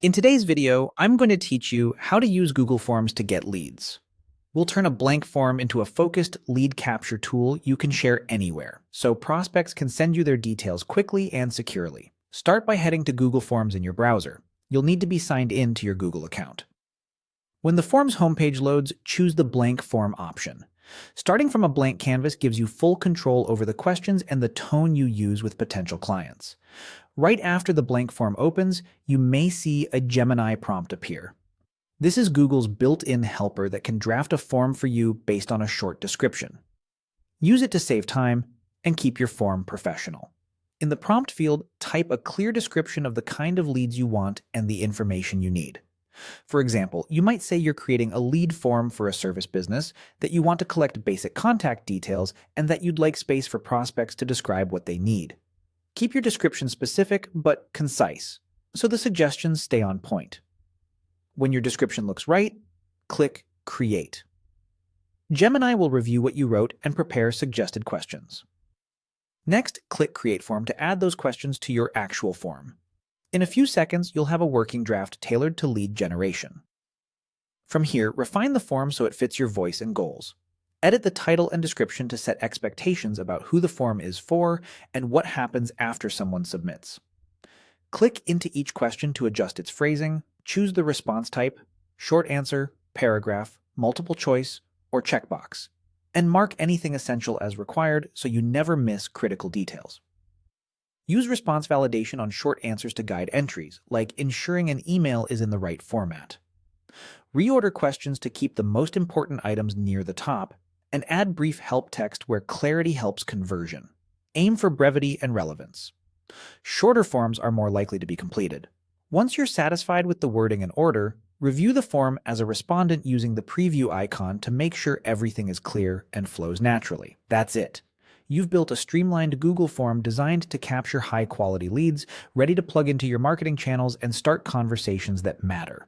In today's video, I'm going to teach you how to use Google Forms to get leads. We'll turn a blank form into a focused lead capture tool you can share anywhere, so prospects can send you their details quickly and securely. Start by heading to Google Forms in your browser. You'll need to be signed in to your Google account. When the Forms homepage loads, choose the Blank Form option. Starting from a blank canvas gives you full control over the questions and the tone you use with potential clients. Right after the blank form opens, you may see a Gemini prompt appear. This is Google's built-in helper that can draft a form for you based on a short description. Use it to save time and keep your form professional. In the prompt field, type a clear description of the kind of leads you want and the information you need. For example, you might say you're creating a lead form for a service business, that you want to collect basic contact details, and that you'd like space for prospects to describe what they need. Keep your description specific but concise, so the suggestions stay on point. When your description looks right, click Create. Gemini will review what you wrote and prepare suggested questions. Next, click Create Form to add those questions to your actual form. In a few seconds, you'll have a working draft tailored to lead generation. From here, refine the form so it fits your voice and goals. Edit the title and description to set expectations about who the form is for and what happens after someone submits. Click into each question to adjust its phrasing, choose the response type, short answer, paragraph, multiple choice, or checkbox, and mark anything essential as required so you never miss critical details. Use response validation on short answers to guide entries, like ensuring an email is in the right format. Reorder questions to keep the most important items near the top, and add brief help text where clarity helps conversion. Aim for brevity and relevance. Shorter forms are more likely to be completed. Once you're satisfied with the wording and order, review the form as a respondent using the preview icon to make sure everything is clear and flows naturally. That's it. You've built a streamlined Google form designed to capture high-quality leads, ready to plug into your marketing channels and start conversations that matter.